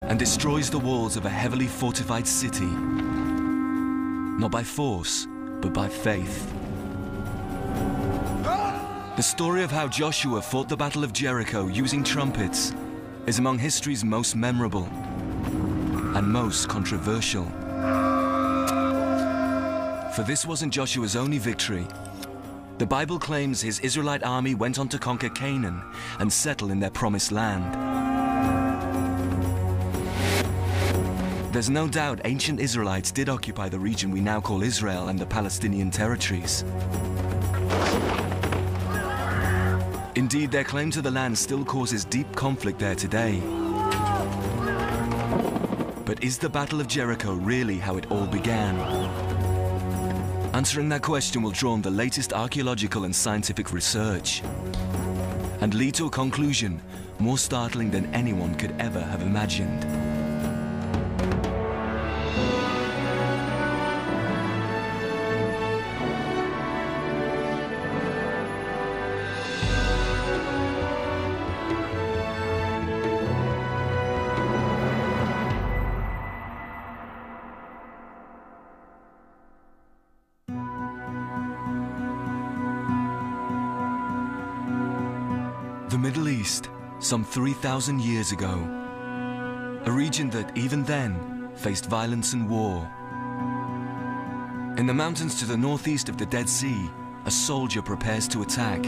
and destroys the walls of a heavily fortified city, not by force, but by faith. The story of how Joshua fought the Battle of Jericho using trumpets is among history's most memorable and most controversial. For this wasn't Joshua's only victory. The Bible claims his Israelite army went on to conquer Canaan and settle in their promised land. There's no doubt ancient Israelites did occupy the region we now call Israel and the Palestinian territories. Indeed, their claim to the land still causes deep conflict there today. But is the Battle of Jericho really how it all began? Answering that question will draw on the latest archaeological and scientific research and lead to a conclusion more startling than anyone could ever have imagined. The Middle East, some 3,000 years ago, a region that even then faced violence and war. In the mountains to the northeast of the Dead Sea, a soldier prepares to attack.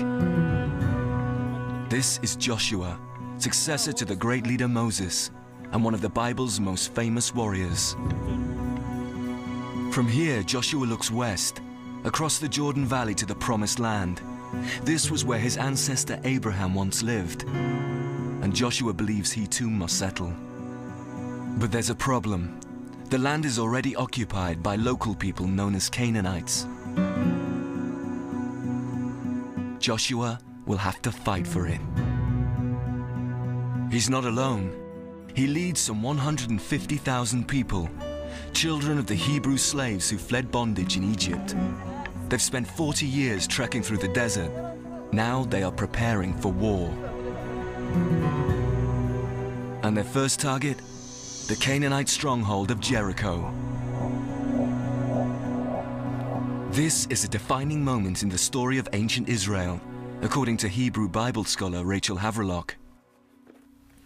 This is Joshua, successor to the great leader Moses, and one of the Bible's most famous warriors. From here, Joshua looks west, across the Jordan Valley to the Promised Land. This was where his ancestor Abraham once lived, and Joshua believes he too must settle. But there's a problem. The land is already occupied by local people known as Canaanites. Joshua will have to fight for it. He's not alone. He leads some 150,000 people, children of the Hebrew slaves who fled bondage in Egypt. They've spent 40 years trekking through the desert. Now they are preparing for war. And their first target? The Canaanite stronghold of Jericho. This is a defining moment in the story of ancient Israel, according to Hebrew Bible scholar Rachel Haverlock.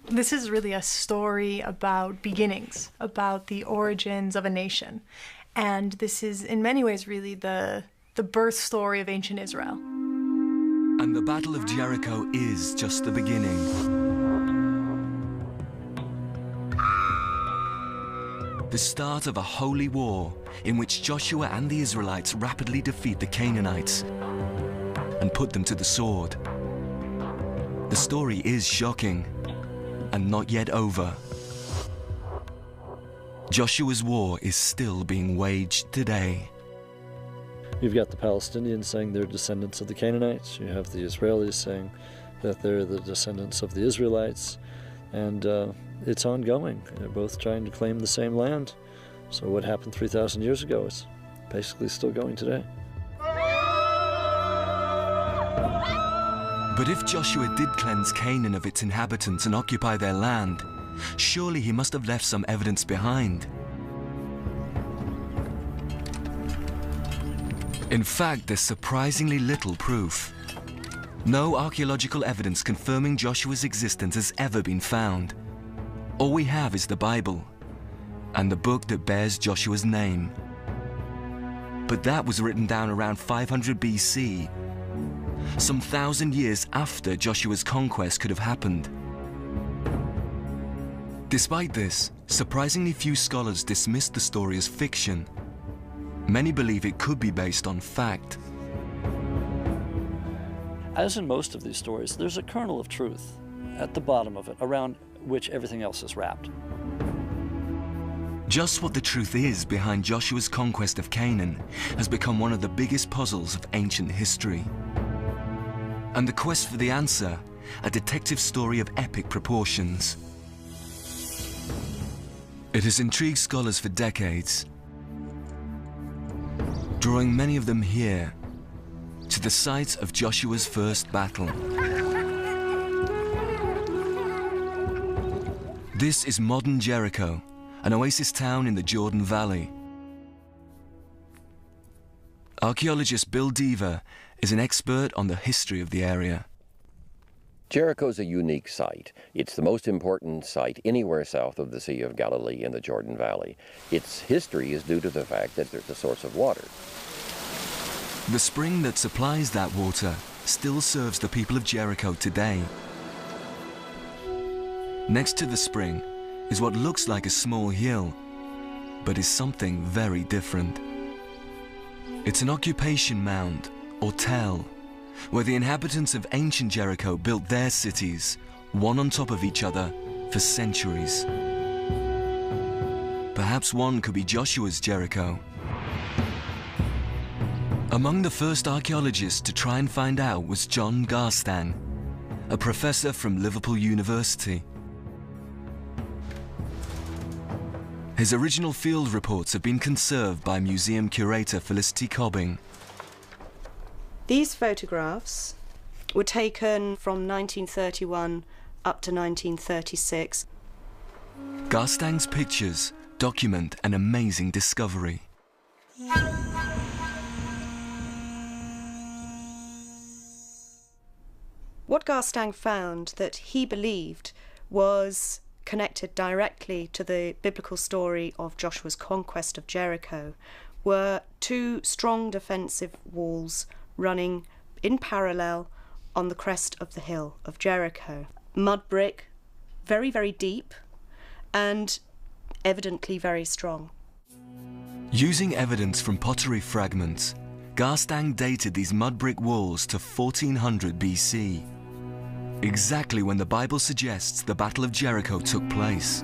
This is really a story about beginnings, about the origins of a nation. And this is, in many ways, really the birth story of ancient Israel. And the Battle of Jericho is just the beginning. The start of a holy war in which Joshua and the Israelites rapidly defeat the Canaanites and put them to the sword. The story is shocking and not yet over. Joshua's war is still being waged today. You've got the Palestinians saying they're descendants of the Canaanites. You have the Israelis saying that they're the descendants of the Israelites. And it's ongoing. They're both trying to claim the same land. So what happened 3,000 years ago is basically still going today. But if Joshua did cleanse Canaan of its inhabitants and occupy their land, surely he must have left some evidence behind. In fact, there's surprisingly little proof. No archaeological evidence confirming Joshua's existence has ever been found. All we have is the Bible and the book that bears Joshua's name. But that was written down around 500 BC, some 1,000 years after Joshua's conquest could have happened. Despite this, surprisingly few scholars dismissed the story as fiction. Many believe it could be based on fact. As in most of these stories, there's a kernel of truth at the bottom of it, around which everything else is wrapped. Just what the truth is behind Joshua's conquest of Canaan has become one of the biggest puzzles of ancient history. And the quest for the answer, a detective story of epic proportions. It has intrigued scholars for decades, drawing many of them here, to the site of Joshua's first battle. This is modern Jericho, an oasis town in the Jordan Valley. Archaeologist Bill Deaver is an expert on the history of the area. Jericho's a unique site. It's the most important site anywhere south of the Sea of Galilee in the Jordan Valley. Its history is due to the fact that there's a source of water. The spring that supplies that water still serves the people of Jericho today. Next to the spring is what looks like a small hill, but is something very different. It's an occupation mound, or tell, where the inhabitants of ancient Jericho built their cities, one on top of each other, for centuries. Perhaps one could be Joshua's Jericho. Among the first archaeologists to try and find out was John Garstang, a professor from Liverpool University. His original field reports have been conserved by museum curator Felicity Cobbing. These photographs were taken from 1931 up to 1936. Garstang's pictures document an amazing discovery. What Garstang found that he believed was connected directly to the biblical story of Joshua's conquest of Jericho were two strong defensive walls running in parallel on the crest of the hill of Jericho. Mud brick, very, very deep, and evidently very strong. Using evidence from pottery fragments, Garstang dated these mud brick walls to 1400 BC, exactly when the Bible suggests the Battle of Jericho took place.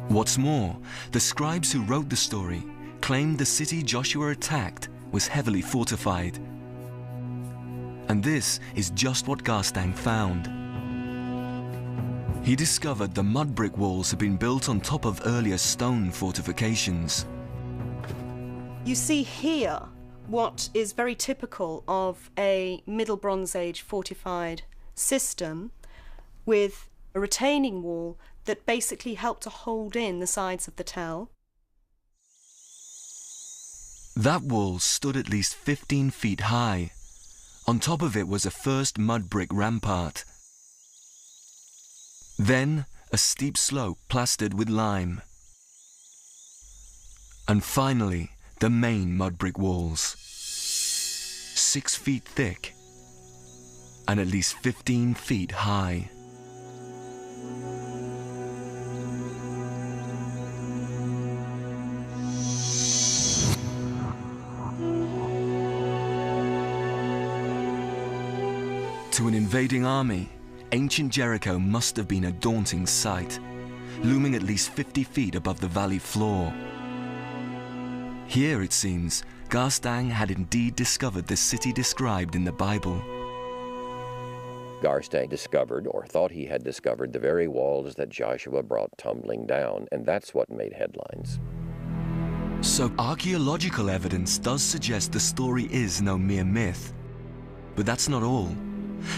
What's more, the scribes who wrote the story claimed the city Joshua attacked was heavily fortified. And this is just what Garstang found. He discovered the mud brick walls had been built on top of earlier stone fortifications. You see here what is very typical of a Middle Bronze Age fortified system, with a retaining wall that basically helped to hold in the sides of the tell. That wall stood at least 15 feet high. On top of it was a first mud brick rampart. Then a steep slope plastered with lime. And finally, the main mud brick walls. 6 feet thick and at least 15 feet high. To an invading army, ancient Jericho must have been a daunting sight, looming at least 50 feet above the valley floor. Here, it seems, Garstang had indeed discovered the city described in the Bible. Garstang discovered, or thought he had discovered, the very walls that Joshua brought tumbling down, and that's what made headlines. So archaeological evidence does suggest the story is no mere myth. But that's not all.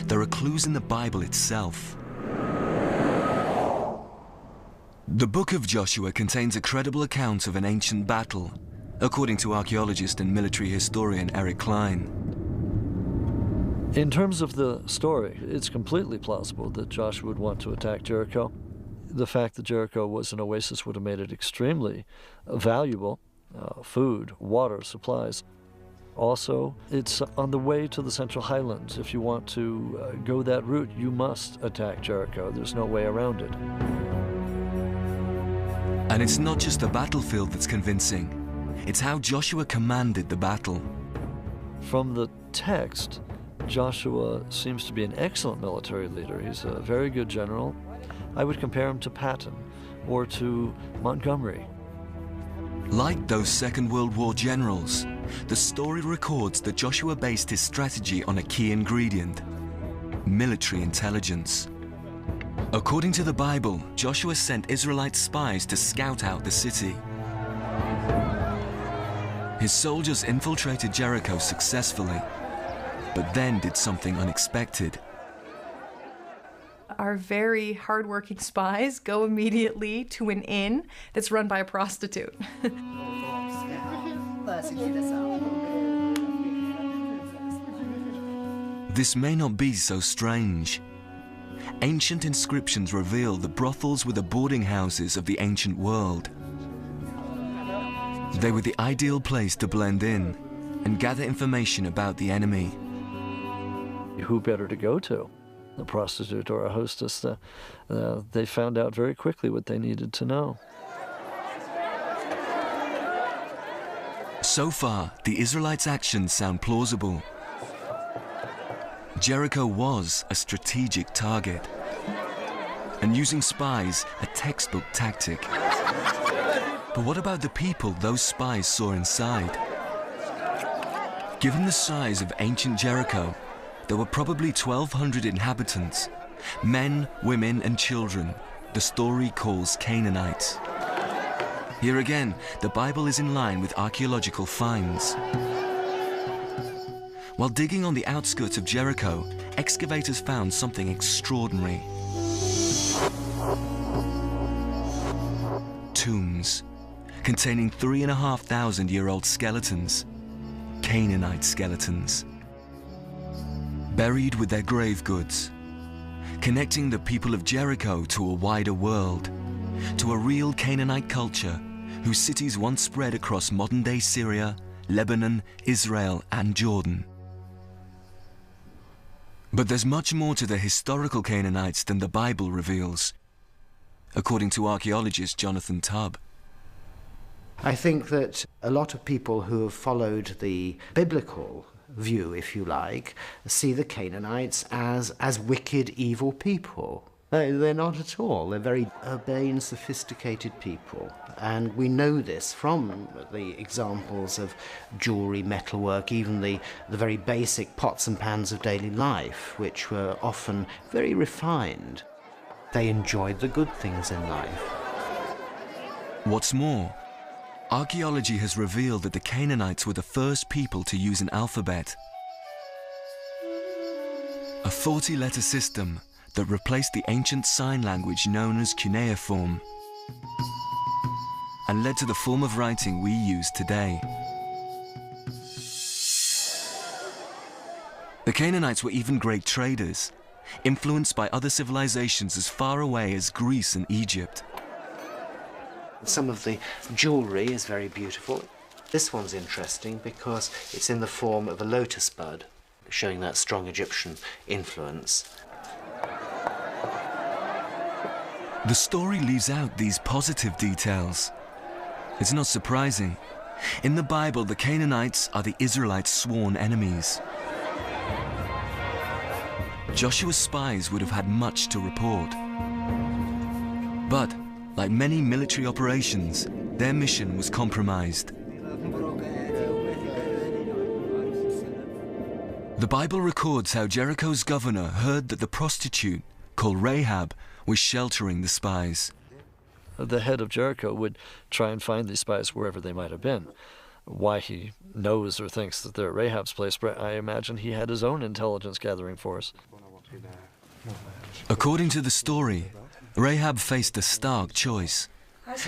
There are clues in the Bible itself. The book of Joshua contains a credible account of an ancient battle, according to archaeologist and military historian Eric Klein. In terms of the story, it's completely plausible that Joshua would want to attack Jericho. The fact that Jericho was an oasis would have made it extremely valuable. Food, water, supplies. Also, it's on the way to the Central Highlands. If you want to go that route, you must attack Jericho. There's no way around it. And it's not just the battlefield that's convincing. It's how Joshua commanded the battle. From the text, Joshua seems to be an excellent military leader. He's a very good general. I would compare him to Patton or to Montgomery. Like those Second World War generals, the story records that Joshua based his strategy on a key ingredient: military intelligence. According to the Bible, Joshua sent Israelite spies to scout out the city. His soldiers infiltrated Jericho successfully, but then did something unexpected. our very hardworking spies go immediately to an inn that's run by a prostitute. This may not be so strange. Ancient inscriptions reveal the brothels were the boarding houses of the ancient world. They were the ideal place to blend in and gather information about the enemy. Who better to go to? A prostitute or a hostess? They found out very quickly what they needed to know. So far, the Israelites' actions sound plausible. Jericho was a strategic target, and using spies a textbook tactic. But what about the people those spies saw inside? Given the size of ancient Jericho, there were probably 1,200 inhabitants, men, women, and children. The story calls Canaanites. Here again, the Bible is in line with archaeological finds. While digging on the outskirts of Jericho, excavators found something extraordinary. Tombs containing 3,500-year-old skeletons, Canaanite skeletons, buried with their grave goods, connecting the people of Jericho to a wider world, to a real Canaanite culture whose cities once spread across modern-day Syria, Lebanon, Israel, and Jordan. But there's much more to the historical Canaanites than the Bible reveals, according to archaeologist Jonathan Tubb. I think that a lot of people who have followed the biblical view, if you like, see the Canaanites as wicked, evil people. They're not at all. They're very urbane, sophisticated people. And we know this from the examples of jewellery, metalwork, even the very basic pots and pans of daily life, which were often very refined. They enjoyed the good things in life. What's more, archaeology has revealed that the Canaanites were the first people to use an alphabet. A 40-letter system that replaced the ancient sign language known as cuneiform and led to the form of writing we use today. The Canaanites were even great traders, influenced by other civilizations as far away as Greece and Egypt. Some of the jewellery is very beautiful. This one's interesting because it's in the form of a lotus bud, showing that strong Egyptian influence. The story leaves out these positive details. It's not surprising. In the Bible, the Canaanites are the Israelites' sworn enemies. Joshua's spies would have had much to report. But, like many military operations, their mission was compromised. The Bible records how Jericho's governor heard that the prostitute, called Rahab, was sheltering the spies. The head of Jericho would try and find these spies wherever they might have been. Why he knows or thinks that they're at Rahab's place, but I imagine he had his own intelligence gathering force. According to the story, Rahab faced a stark choice: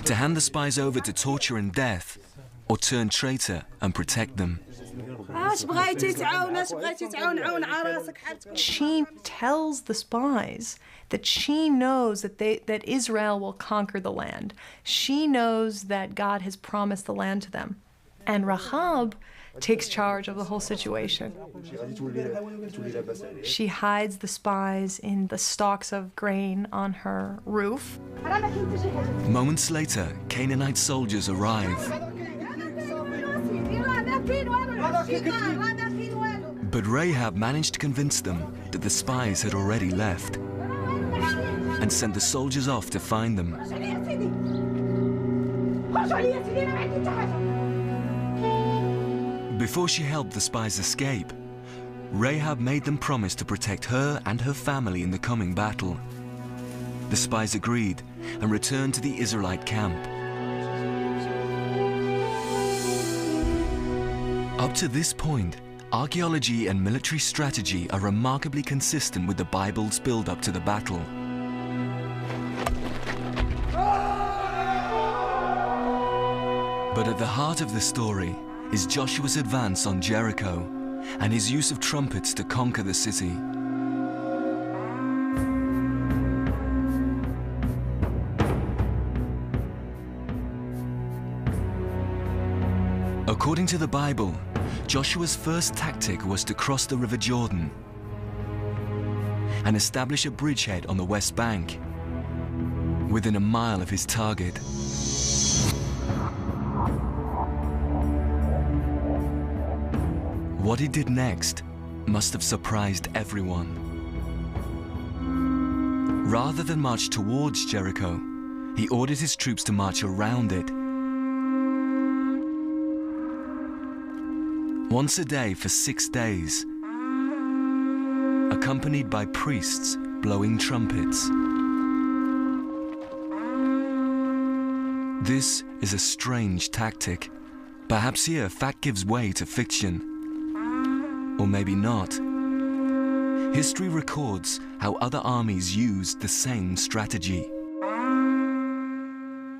to hand the spies over to torture and death, or turn traitor and protect them. She tells the spies that she knows that Israel will conquer the land. She knows that God has promised the land to them. And Rahab takes charge of the whole situation. She hides the spies in the stalks of grain on her roof. Moments later, Canaanite soldiers arrive. But Rahab managed to convince them that the spies had already left and sent the soldiers off to find them. Before she helped the spies escape, Rahab made them promise to protect her and her family in the coming battle. The spies agreed and returned to the Israelite camp. Up to this point, archaeology and military strategy are remarkably consistent with the Bible's build-up to the battle. But at the heart of the story is Joshua's advance on Jericho and his use of trumpets to conquer the city. According to the Bible, Joshua's first tactic was to cross the River Jordan and establish a bridgehead on the west bank, within a mile of his target. What he did next must have surprised everyone. Rather than march towards Jericho, he ordered his troops to march around it. Once a day for 6 days, accompanied by priests blowing trumpets. This is a strange tactic. Perhaps here fact gives way to fiction. Or maybe not. History records how other armies used the same strategy.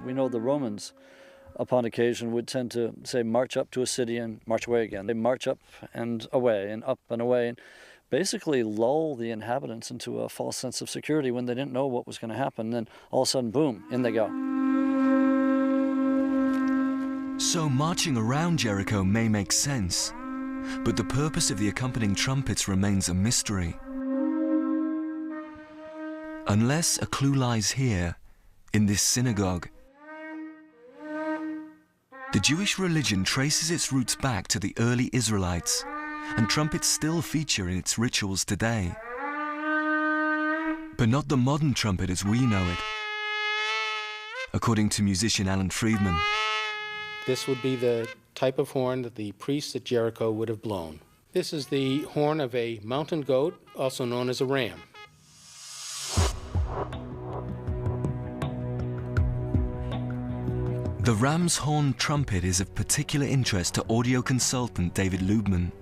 We know the Romans, upon occasion, would tend to say, march up to a city and march away again. They march up and away and up and away, and basically lull the inhabitants into a false sense of security when they didn't know what was going to happen. Then all of a sudden, boom, in they go. So marching around Jericho may make sense, but the purpose of the accompanying trumpets remains a mystery. Unless a clue lies here, in this synagogue. The Jewish religion traces its roots back to the early Israelites, and trumpets still feature in its rituals today. But not the modern trumpet as we know it, according to musician Alan Friedman. This would be the type of horn that the priests at Jericho would have blown. This is the horn of a mountain goat, also known as a ram. The ram's horn trumpet is of particular interest to audio consultant David Lubman.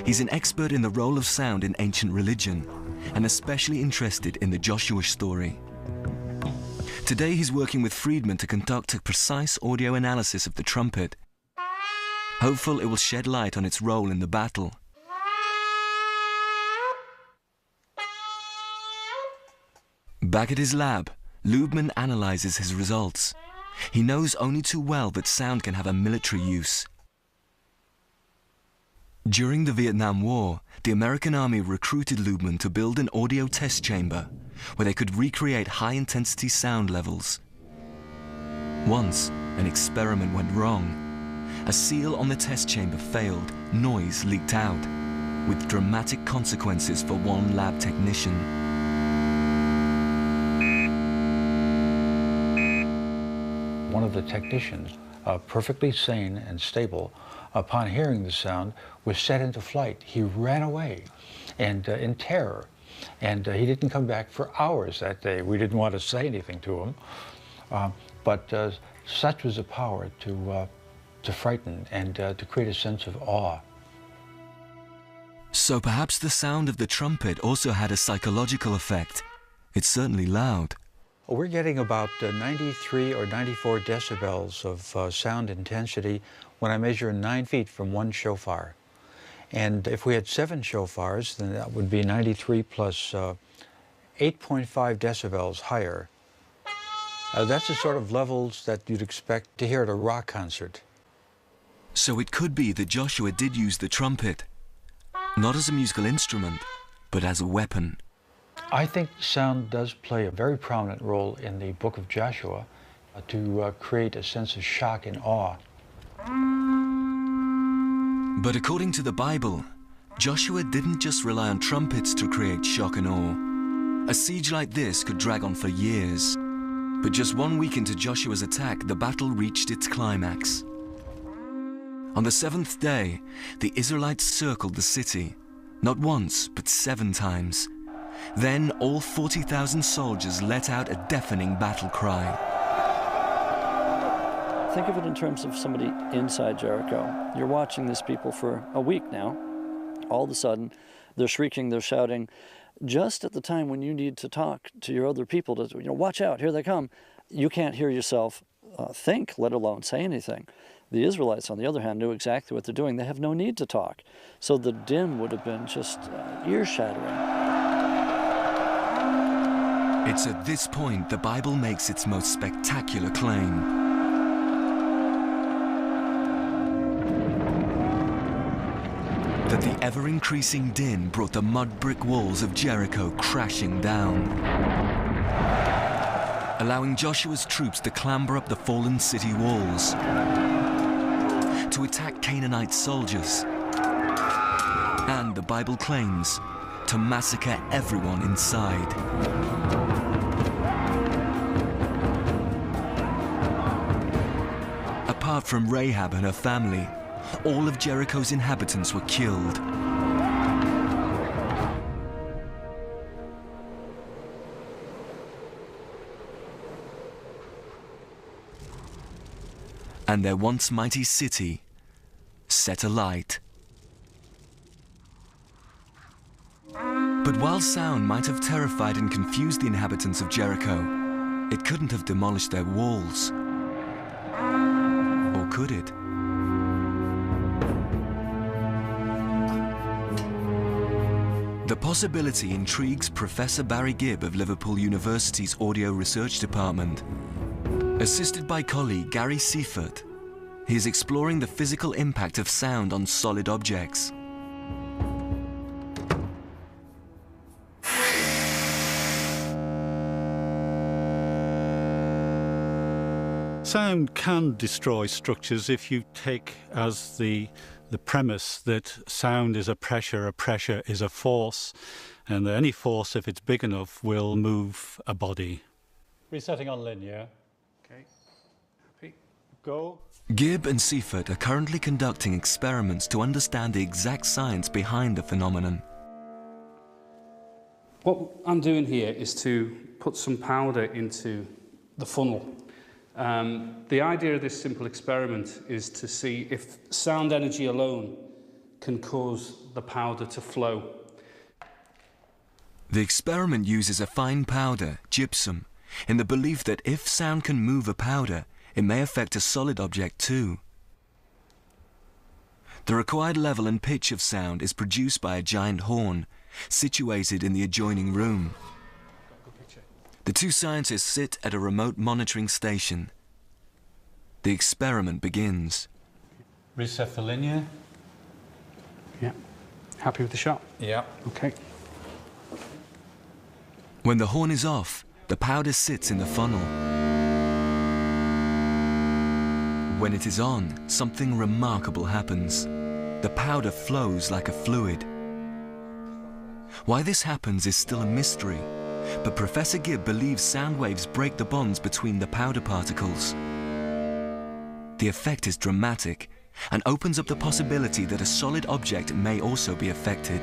He's an expert in the role of sound in ancient religion, and especially interested in the Joshua story. Today he's working with Friedman to conduct a precise audio analysis of the trumpet. Hopeful it will shed light on its role in the battle. Back at his lab, Lubman analyzes his results. He knows only too well that sound can have a military use. During the Vietnam War, the American Army recruited Lubman to build an audio test chamber where they could recreate high-intensity sound levels. Once, an experiment went wrong. A seal on the test chamber failed, noise leaked out, with dramatic consequences for one lab technician. One of the technicians, perfectly sane and stable, upon hearing the sound, was set into flight. He ran away, and in terror, and he didn't come back for hours that day. We didn't want to say anything to him, but such was the power to frighten and to create a sense of awe. So perhaps the sound of the trumpet also had a psychological effect. It's certainly loud. We're getting about 93 or 94 decibels of sound intensity when I measure 9 feet from one shofar. And if we had 7 shofars, then that would be 93 plus 8.5 decibels higher. That's the sort of levels that you'd expect to hear at a rock concert. So it could be that Joshua did use the trumpet, not as a musical instrument, but as a weapon. I think sound does play a very prominent role in the book of Joshua to create a sense of shock and awe. But according to the Bible, Joshua didn't just rely on trumpets to create shock and awe. A siege like this could drag on for years. But just 1 week into Joshua's attack, the battle reached its climax. On the 7th day, the Israelites circled the city, not once, but 7 times. Then all 40,000 soldiers let out a deafening battle cry. Think of it in terms of somebody inside Jericho. You're watching these people for a week now. All of a sudden, they're shrieking, they're shouting. just at the time when you need to talk to your other people to, watch out, here they come, you can't hear yourself think, let alone say anything. The Israelites, on the other hand, knew exactly what they're doing. They have no need to talk. So the din would have been just ear-shattering. It's at this point the Bible makes its most spectacular claim. That the ever-increasing din brought the mud brick walls of Jericho crashing down, allowing Joshua's troops to clamber up the fallen city walls, to attack Canaanite soldiers, and, the Bible claims, to massacre everyone inside. Apart from Rahab and her family, all of Jericho's inhabitants were killed. And their once mighty city set alight. But while sound might have terrified and confused the inhabitants of Jericho, it couldn't have demolished their walls. Or could it? The possibility intrigues Professor Barry Gibb of Liverpool University's Audio Research Department. Assisted by colleague Gary Seifert, he is exploring the physical impact of sound on solid objects. Sound can destroy structures if you take as the premise that sound is a pressure is a force, and that any force, if it's big enough, will move a body. Resetting on linear. Okay. Happy. Go. Gibb and Seifert are currently conducting experiments to understand the exact science behind the phenomenon. What I'm doing here is to put some powder into the funnel. The idea of this simple experiment is to see if sound energy alone can cause the powder to flow. The experiment uses a fine powder, gypsum, in the belief that if sound can move a powder, it may affect a solid object too. The required level and pitch of sound is produced by a giant horn, situated in the adjoining room. The two scientists sit at a remote monitoring station. The experiment begins. Reset for linear. Yeah. Happy with the shot? Yeah. Okay. When the horn is off, the powder sits in the funnel. When it is on, something remarkable happens. The powder flows like a fluid. Why this happens is still a mystery, but Professor Gibb believes sound waves break the bonds between the powder particles. The effect is dramatic and opens up the possibility that a solid object may also be affected.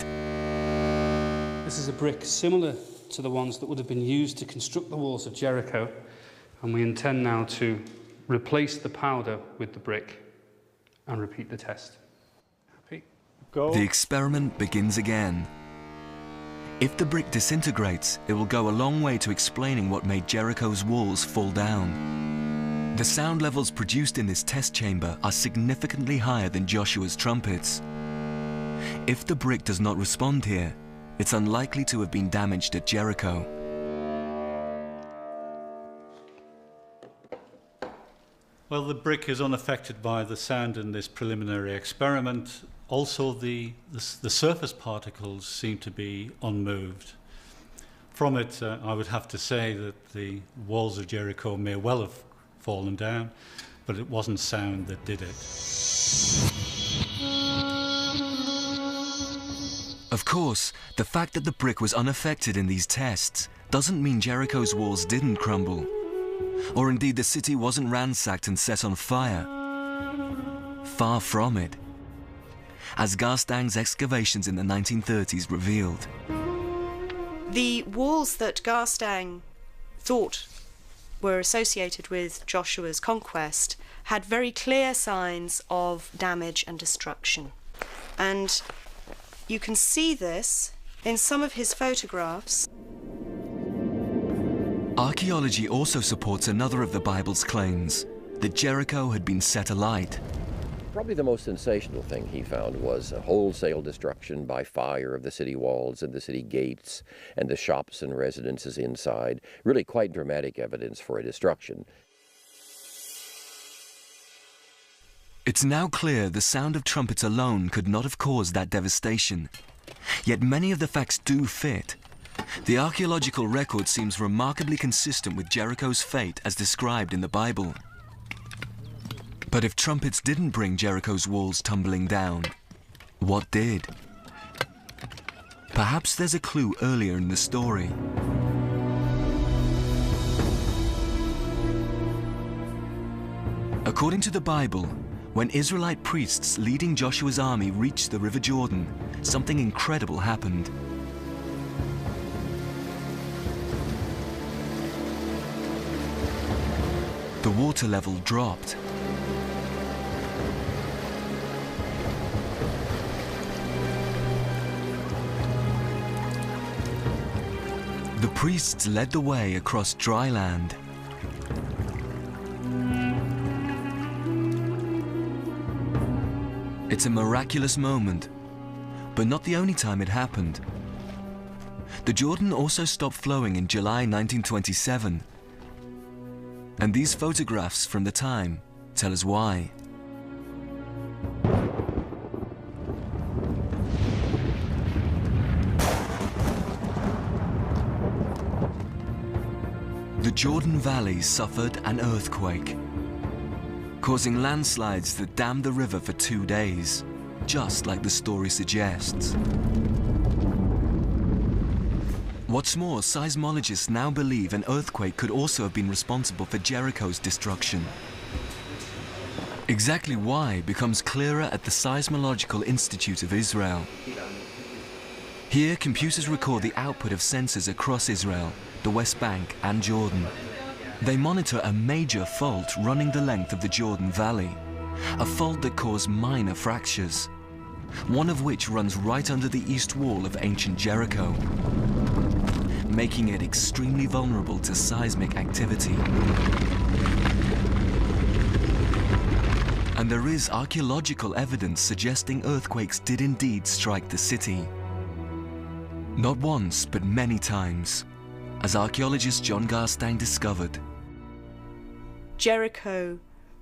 This is a brick similar to the ones that would have been used to construct the walls of Jericho, and we intend now to replace the powder with the brick and repeat the test. Happy? Go. The experiment begins again. If the brick disintegrates, it will go a long way to explaining what made Jericho's walls fall down. The sound levels produced in this test chamber are significantly higher than Joshua's trumpets. If the brick does not respond here, it's unlikely to have been damaged at Jericho. Well, the brick is unaffected by the sound in this preliminary experiment. Also, the surface particles seem to be unmoved. From it, I would have to say that the walls of Jericho may well have fallen down, but it wasn't sound that did it. Of course, the fact that the brick was unaffected in these tests doesn't mean Jericho's walls didn't crumble, or indeed the city wasn't ransacked and set on fire. Far from it, as Garstang's excavations in the 1930s revealed. The walls that Garstang thought were associated with Joshua's conquest had very clear signs of damage and destruction. And you can see this In some of his photographs, Archaeology also supports another of the Bible's claims, that Jericho had been set alight. Probably the most sensational thing he found was a wholesale destruction by fire of the city walls and the city gates and the shops and residences inside. Really quite dramatic evidence for a destruction. It's now clear the sound of trumpets alone could not have caused that devastation. Yet many of the facts do fit. The archaeological record seems remarkably consistent with Jericho's fate as described in the Bible. But if trumpets didn't bring Jericho's walls tumbling down, what did? Perhaps there's a clue earlier in the story. According to the Bible, when Israelite priests leading Joshua's army reached the River Jordan, something incredible happened. The water level dropped. The priests led the way across dry land. It's a miraculous moment, but not the only time it happened. The Jordan also stopped flowing in July 1927. And these photographs from the time tell us why. The Jordan Valley suffered an earthquake, causing landslides that dammed the river for 2 days, just like the story suggests. What's more, seismologists now believe an earthquake could also have been responsible for Jericho's destruction. Exactly why becomes clearer at the Seismological Institute of Israel. Here, computers record the output of sensors across Israel, the West Bank and Jordan. They monitor a major fault running the length of the Jordan Valley, a fault that caused minor fractures, one of which runs right under the east wall of ancient Jericho, making it extremely vulnerable to seismic activity. And there is archaeological evidence suggesting earthquakes did indeed strike the city. Not once, but many times, as archaeologist John Garstang discovered. Jericho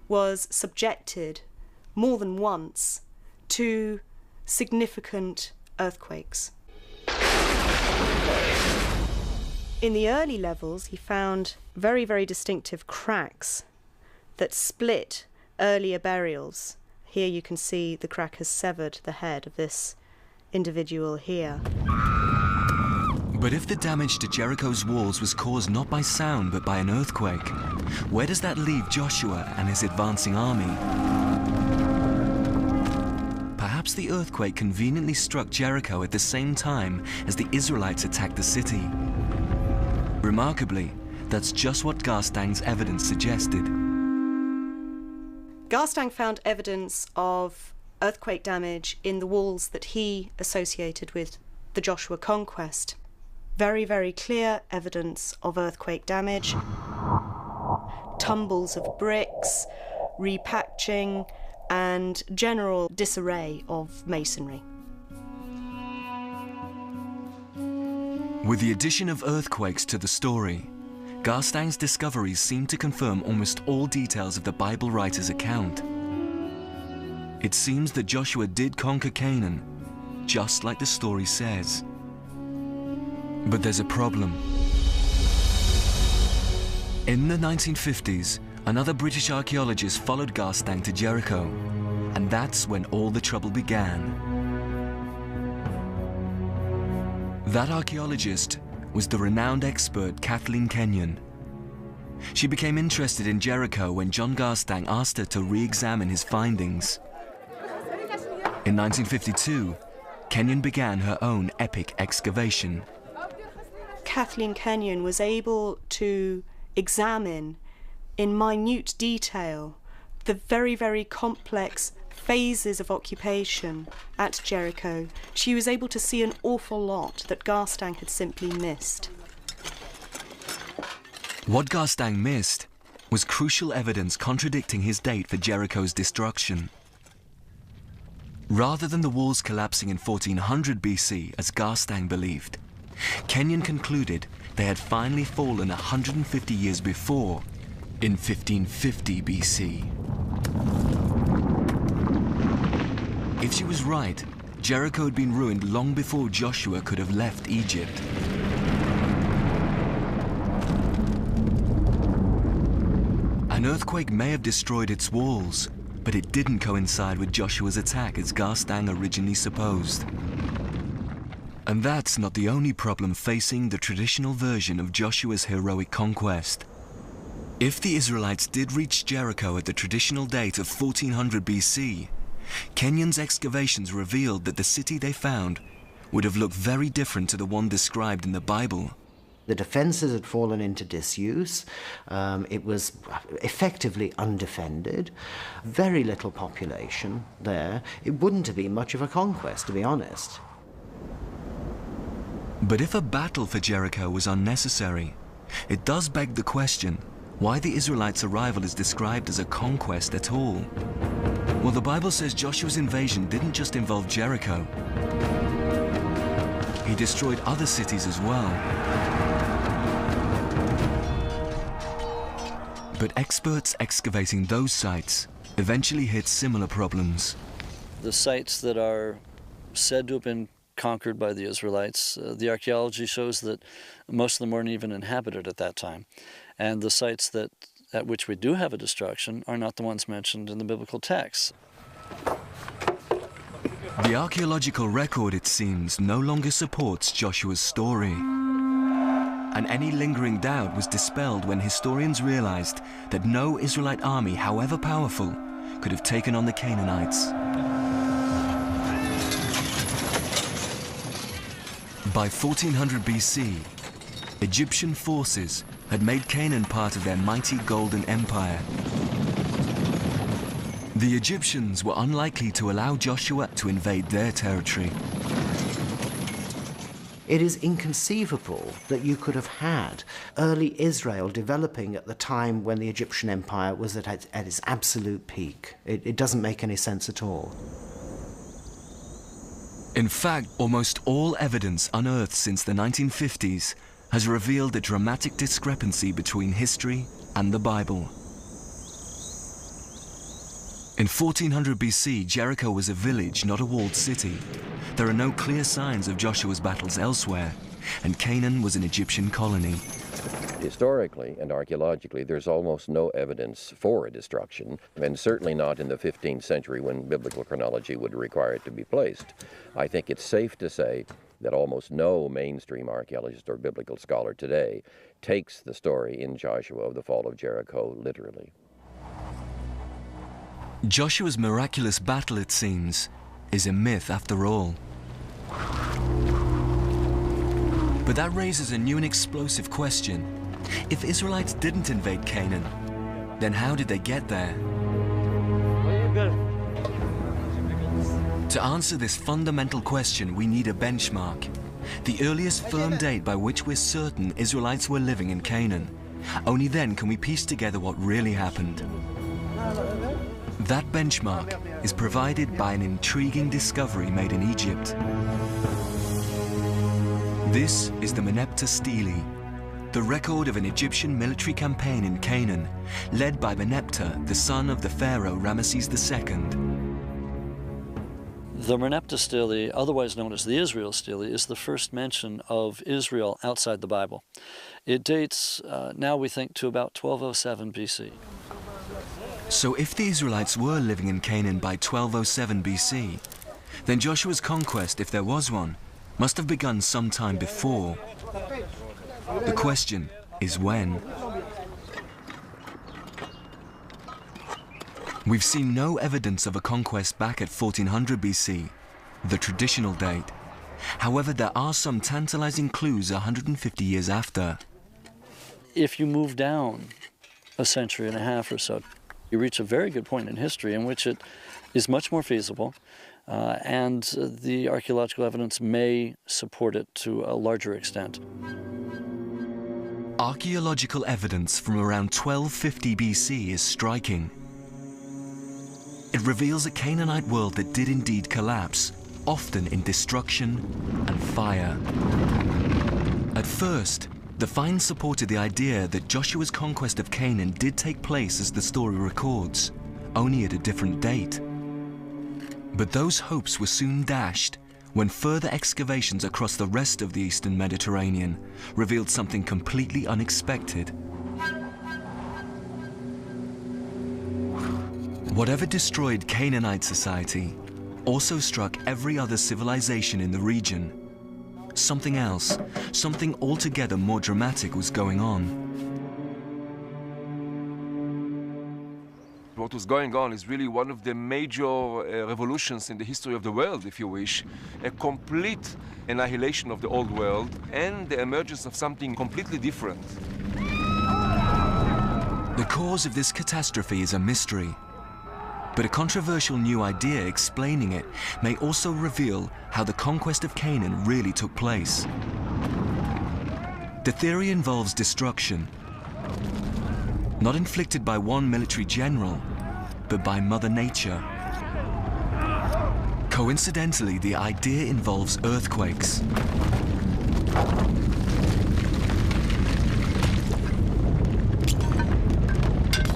was subjected more than once to significant earthquakes. In the early levels, he found very, very distinctive cracks that split earlier burials. Here you can see the crack has severed the head of this individual here. But if the damage to Jericho's walls was caused not by sound but by an earthquake, where does that leave Joshua and his advancing army? Perhaps the earthquake conveniently struck Jericho at the same time as the Israelites attacked the city. Remarkably, that's just what Garstang's evidence suggested. Garstang found evidence of earthquake damage in the walls that he associated with the Joshua conquest. Very, very clear evidence of earthquake damage, tumbles of bricks, repatching, and general disarray of masonry. With the addition of earthquakes to the story, Garstang's discoveries seem to confirm almost all details of the Bible writer's account. It seems that Joshua did conquer Canaan, just like the story says. But there's a problem. In the 1950s, another British archaeologist followed Garstang to Jericho, and that's when all the trouble began. That archaeologist was the renowned expert Kathleen Kenyon. She became interested in Jericho when John Garstang asked her to re-examine his findings. In 1952, Kenyon began her own epic excavation. Kathleen Kenyon was able to examine in minute detail the very, very complex phases of occupation at Jericho, she was able to see an awful lot that Garstang had simply missed. What Garstang missed was crucial evidence contradicting his date for Jericho's destruction. Rather than the walls collapsing in 1400 BC, as Garstang believed, Kenyon concluded they had finally fallen 150 years before, in 1550 BC. If she was right, Jericho had been ruined long before Joshua could have left Egypt. An earthquake may have destroyed its walls, but it didn't coincide with Joshua's attack as Garstang originally supposed. And that's not the only problem facing the traditional version of Joshua's heroic conquest. If the Israelites did reach Jericho at the traditional date of 1400 BC, Kenyon's excavations revealed that the city they found would have looked very different to the one described in the Bible. The defences had fallen into disuse. It was effectively undefended. Very little population there. It wouldn't have been much of a conquest, to be honest. But if a battle for Jericho was unnecessary, it does beg the question why the Israelites' arrival is described as a conquest at all. Well, the Bible says Joshua's invasion didn't just involve Jericho. He destroyed other cities as well. But experts excavating those sites eventually hit similar problems. The sites that are said to have been conquered by the Israelites, the archaeology shows that most of them weren't even inhabited at that time. And the sites at which we do have a destruction are not the ones mentioned in the biblical texts. The archaeological record, it seems, no longer supports Joshua's story. And any lingering doubt was dispelled when historians realized that no Israelite army, however powerful, could have taken on the Canaanites. By 1400 BC, Egyptian forces had made Canaan part of their mighty Golden Empire. The Egyptians were unlikely to allow Joshua to invade their territory. It is inconceivable that you could have had early Israel developing at the time when the Egyptian Empire was at its absolute peak. It doesn't make any sense at all. In fact, almost all evidence unearthed since the 1950s has revealed a dramatic discrepancy between history and the Bible. In 1400 BC, Jericho was a village, not a walled city. There are no clear signs of Joshua's battles elsewhere, and Canaan was an Egyptian colony. Historically and archaeologically, there's almost no evidence for a destruction, and certainly not in the 15th century when biblical chronology would require it to be placed. I think it's safe to say that almost no mainstream archaeologist or biblical scholar today takes the story in Joshua of the fall of Jericho literally. Joshua's miraculous battle, it seems, is a myth after all. But that raises a new and explosive question. If Israelites didn't invade Canaan, then how did they get there? To answer this fundamental question, we need a benchmark. The earliest firm date by which we're certain Israelites were living in Canaan. Only then can we piece together what really happened. That benchmark is provided by an intriguing discovery made in Egypt. This is the Merneptah Stele, the record of an Egyptian military campaign in Canaan, led by Merneptah, the son of the pharaoh Ramesses II. The Merneptah Stele, otherwise known as the Israel Stele, is the first mention of Israel outside the Bible. It dates, now we think, to about 1207 BC. So if the Israelites were living in Canaan by 1207 BC, then Joshua's conquest, if there was one, must have begun sometime before. The question is when. We've seen no evidence of a conquest back at 1400 BC, the traditional date. However, there are some tantalizing clues 150 years after. If you move down a century and a half or so, You reach a very good point in history in which it is much more feasible, and the archaeological evidence may support it to a larger extent. Archaeological evidence from around 1250 BC is striking. It reveals a Canaanite world that did indeed collapse, often in destruction and fire. At first, the finds supported the idea that Joshua's conquest of Canaan did take place as the story records, only at a different date. But those hopes were soon dashed when further excavations across the rest of the eastern Mediterranean revealed something completely unexpected. Whatever destroyed Canaanite society also struck every other civilization in the region. Something else, something altogether more dramatic was going on. What was going on is really one of the major revolutions in the history of the world, if you wish. A complete annihilation of the old world and the emergence of something completely different. The cause of this catastrophe is a mystery, but a controversial new idea explaining it may also reveal how the conquest of Canaan really took place. The theory involves destruction, not inflicted by one military general, but by Mother Nature. Coincidentally, the idea involves earthquakes.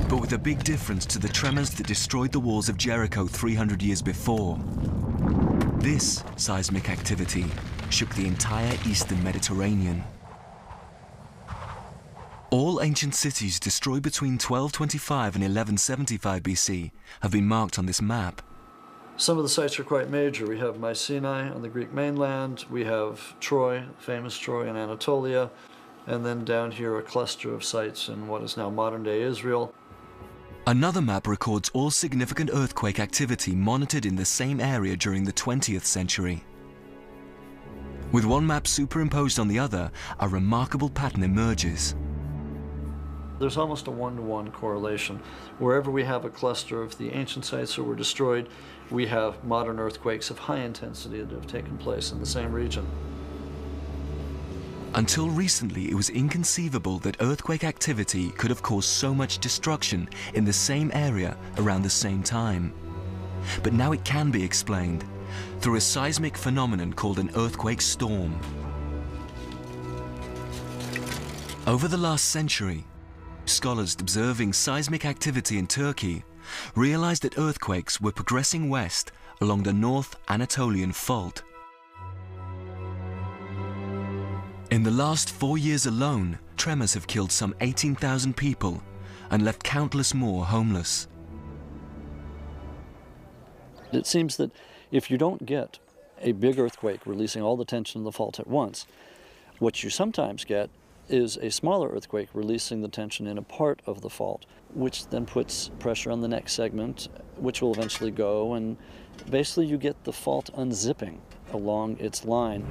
But with a big difference to the tremors that destroyed the walls of Jericho 300 years before. This seismic activity shook the entire eastern Mediterranean. All ancient cities destroyed between 1225 and 1175 BC have been marked on this map. Some of the sites are quite major. We have Mycenae on the Greek mainland, we have Troy, famous Troy in Anatolia, and then down here a cluster of sites in what is now modern-day Israel. Another map records all significant earthquake activity monitored in the same area during the 20th century. With one map superimposed on the other, a remarkable pattern emerges. There's almost a one-to-one correlation. Wherever we have a cluster of the ancient sites that were destroyed, we have modern earthquakes of high intensity that have taken place in the same region. Until recently, it was inconceivable that earthquake activity could have caused so much destruction in the same area around the same time. But now it can be explained through a seismic phenomenon called an earthquake storm. Over the last century, scholars observing seismic activity in Turkey realized that earthquakes were progressing west along the North Anatolian Fault. In the last 4 years alone, tremors have killed some 18,000 people and left countless more homeless. It seems that if you don't get a big earthquake releasing all the tension in the fault at once, what you sometimes get is a smaller earthquake releasing the tension in a part of the fault, which then puts pressure on the next segment, which will eventually go, and basically you get the fault unzipping along its line.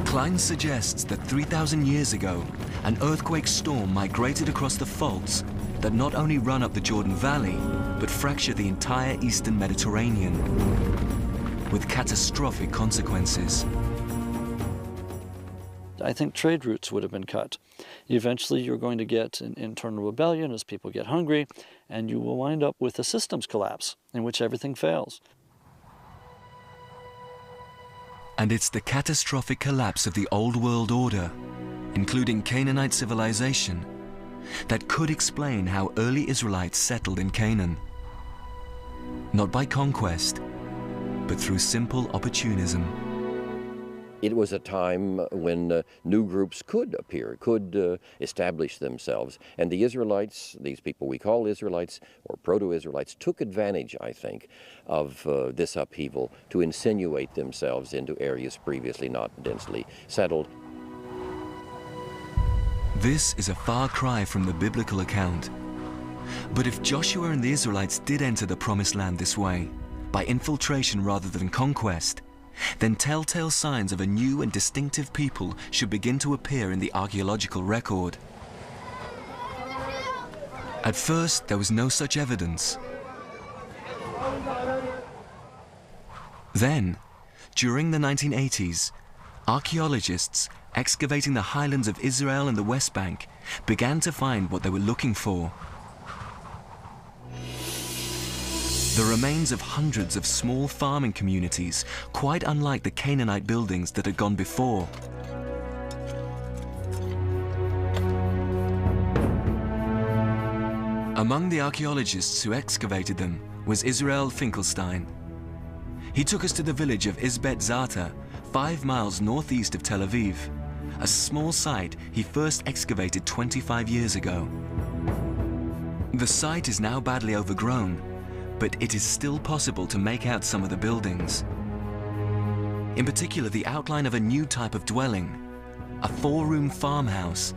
Klein suggests that 3,000 years ago, an earthquake storm migrated across the faults that not only run up the Jordan Valley, but fracture the entire eastern Mediterranean, with catastrophic consequences. I think trade routes would have been cut. Eventually you're going to get an internal rebellion as people get hungry, and you will wind up with a systems collapse in which everything fails. And it's the catastrophic collapse of the old world order, including Canaanite civilization, that could explain how early Israelites settled in Canaan. Not by conquest, but through simple opportunism. It was a time when new groups could appear, could establish themselves. And the Israelites, these people we call Israelites or proto-Israelites, took advantage, I think, of this upheaval to insinuate themselves into areas previously not densely settled. This is a far cry from the biblical account. But if Joshua and the Israelites did enter the Promised Land this way, by infiltration rather than conquest, then telltale signs of a new and distinctive people should begin to appear in the archaeological record. At first, there was no such evidence. Then, during the 1980s, archaeologists excavating the highlands of Israel and the West Bank began to find what they were looking for. The remains of hundreds of small farming communities, quite unlike the Canaanite buildings that had gone before. Among the archaeologists who excavated them was Israel Finkelstein. He took us to the village of Izbet Zata, 5 miles northeast of Tel Aviv, a small site he first excavated 25 years ago. The site is now badly overgrown, but it is still possible to make out some of the buildings. In particular, the outline of a new type of dwelling, a 4-room farmhouse,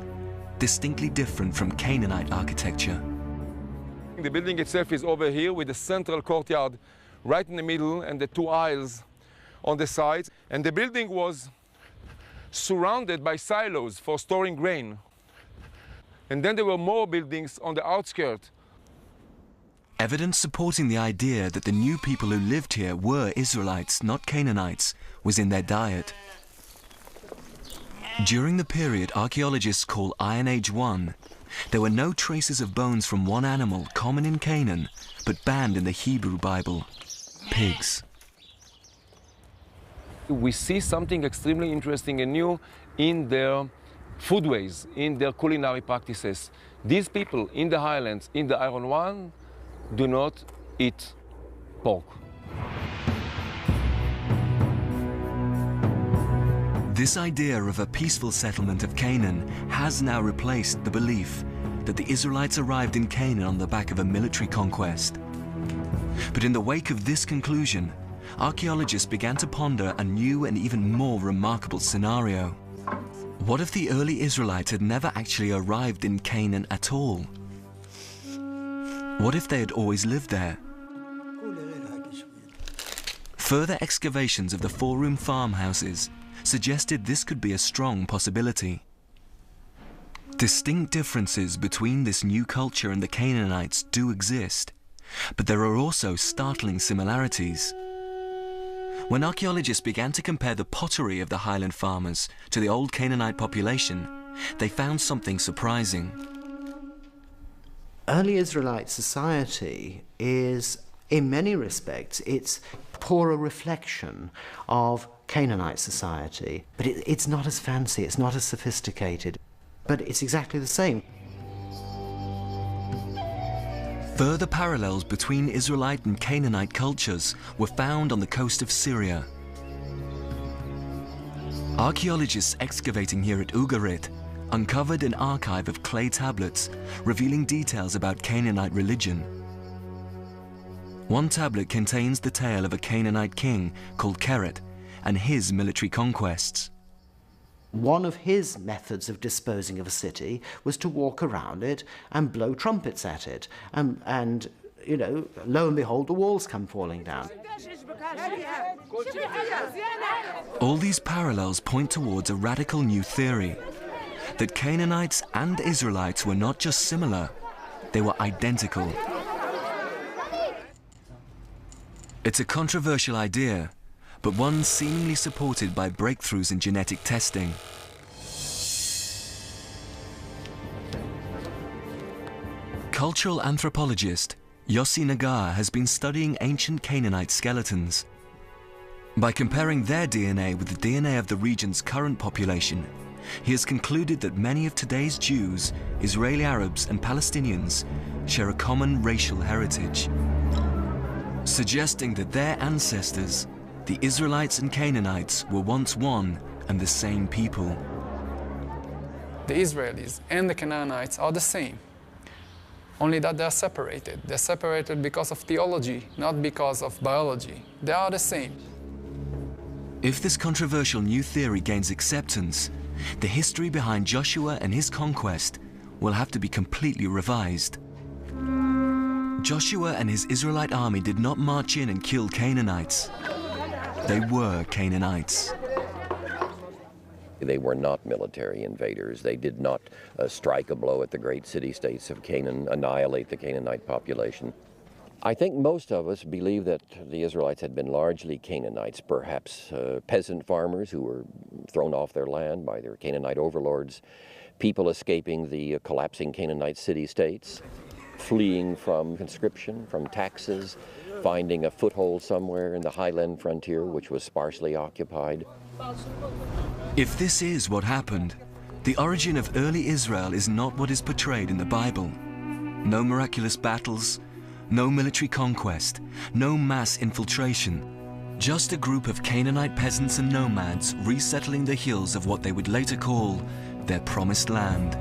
distinctly different from Canaanite architecture. The building itself is over here with the central courtyard right in the middle and the 2 aisles on the sides. And the building was surrounded by silos for storing grain. And then there were more buildings on the outskirts. Evidence supporting the idea that the new people who lived here were Israelites, not Canaanites, was in their diet. During the period archaeologists call Iron Age 1, there were no traces of bones from one animal common in Canaan, but banned in the Hebrew Bible: pigs. We see something extremely interesting and new in their foodways, in their culinary practices. These people in the highlands, in the Iron One, do not eat pork. This idea of a peaceful settlement of Canaan has now replaced the belief that the Israelites arrived in Canaan on the back of a military conquest. But in the wake of this conclusion, archaeologists began to ponder a new and even more remarkable scenario. What if the early Israelites had never actually arrived in Canaan at all? What if they had always lived there? Further excavations of the 4-room farmhouses suggested this could be a strong possibility. Distinct differences between this new culture and the Canaanites do exist, but there are also startling similarities. When archaeologists began to compare the pottery of the highland farmers to the old Canaanite population, they found something surprising. Early Israelite society is, in many respects, it's a poorer reflection of Canaanite society. But it's not as fancy, it's not as sophisticated, but it's exactly the same. Further parallels between Israelite and Canaanite cultures were found on the coast of Syria. Archaeologists excavating here at Ugarit uncovered an archive of clay tablets revealing details about Canaanite religion. One tablet contains the tale of a Canaanite king called Keret and his military conquests. One of his methods of disposing of a city was to walk around it and blow trumpets at it. And you know, lo and behold, the walls come falling down. All these parallels point towards a radical new theory, that Canaanites and Israelites were not just similar, they were identical. It's a controversial idea, but one seemingly supported by breakthroughs in genetic testing. Cultural anthropologist Yossi Nagar has been studying ancient Canaanite skeletons. By comparing their DNA with the DNA of the region's current population, he has concluded that many of today's Jews, Israeli Arabs, and Palestinians share a common racial heritage, suggesting that their ancestors, the Israelites and Canaanites, were once one and the same people. The Israelis and the Canaanites are the same, only that they are separated. They're separated because of theology, not because of biology. They are the same. If this controversial new theory gains acceptance, the history behind Joshua and his conquest will have to be completely revised. Joshua and his Israelite army did not march in and kill Canaanites. They were Canaanites. They were not military invaders. They did not strike a blow at the great city-states of Canaan, annihilate the Canaanite population. I think most of us believe that the Israelites had been largely Canaanites, perhaps peasant farmers who were thrown off their land by their Canaanite overlords, people escaping the collapsing Canaanite city-states, fleeing from conscription, from taxes, finding a foothold somewhere in the highland frontier which was sparsely occupied. If this is what happened, the origin of early Israel is not what is portrayed in the Bible. No miraculous battles, no military conquest, no mass infiltration. Just a group of Canaanite peasants and nomads resettling the hills of what they would later call their promised land.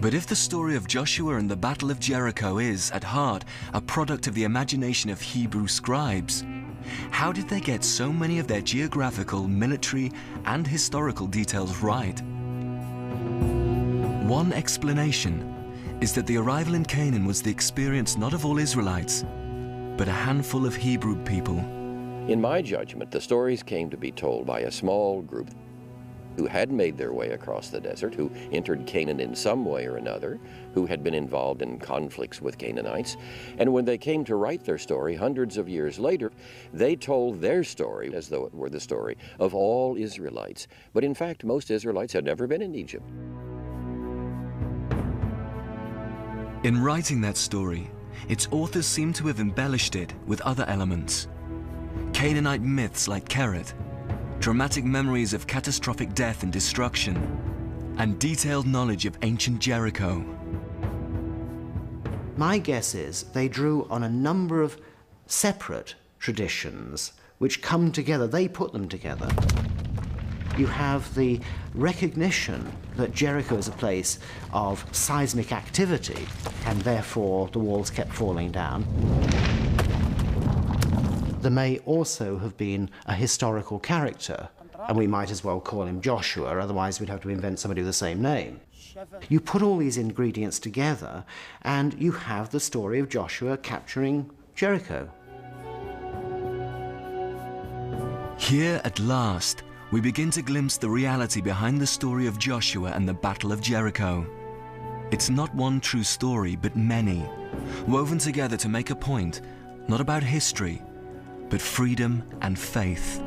But if the story of Joshua and the Battle of Jericho is, at heart, a product of the imagination of Hebrew scribes, how did they get so many of their geographical, military, and historical details right? One explanation is that the arrival in Canaan was the experience not of all Israelites, but a handful of Hebrew people. In my judgment, the stories came to be told by a small group who had made their way across the desert, who entered Canaan in some way or another, who had been involved in conflicts with Canaanites. And when they came to write their story hundreds of years later, they told their story as though it were the story of all Israelites. But in fact, most Israelites had never been in Egypt. In writing that story, its authors seem to have embellished it with other elements. Canaanite myths like Keret, dramatic memories of catastrophic death and destruction, and detailed knowledge of ancient Jericho. My guess is they drew on a number of separate traditions which come together. They put them together. You have the recognition that Jericho is a place of seismic activity, and therefore the walls kept falling down. There may also have been a historical character, and we might as well call him Joshua, otherwise we'd have to invent somebody with the same name. You put all these ingredients together, and you have the story of Joshua capturing Jericho. Here, at last, we begin to glimpse the reality behind the story of Joshua and the Battle of Jericho. It's not one true story, but many, woven together to make a point, not about history, but freedom and faith.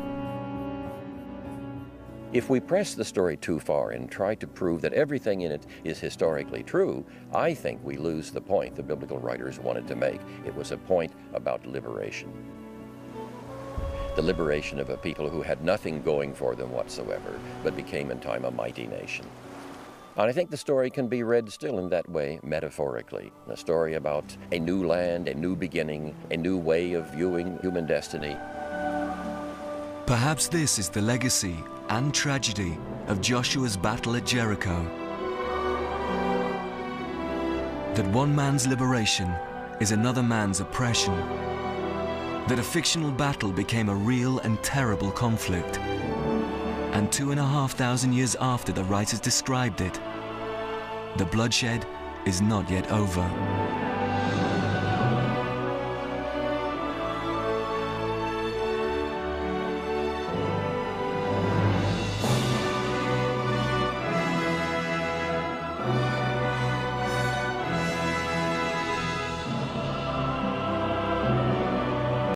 If we press the story too far and try to prove that everything in it is historically true, I think we lose the point the biblical writers wanted to make. It was a point about liberation. The liberation of a people who had nothing going for them whatsoever, but became in time a mighty nation. And I think the story can be read still in that way, metaphorically. A story about a new land, a new beginning, a new way of viewing human destiny. Perhaps this is the legacy and tragedy of Joshua's battle at Jericho. That one man's liberation is another man's oppression. That a fictional battle became a real and terrible conflict. And 2,500 years after the writers described it, the bloodshed is not yet over.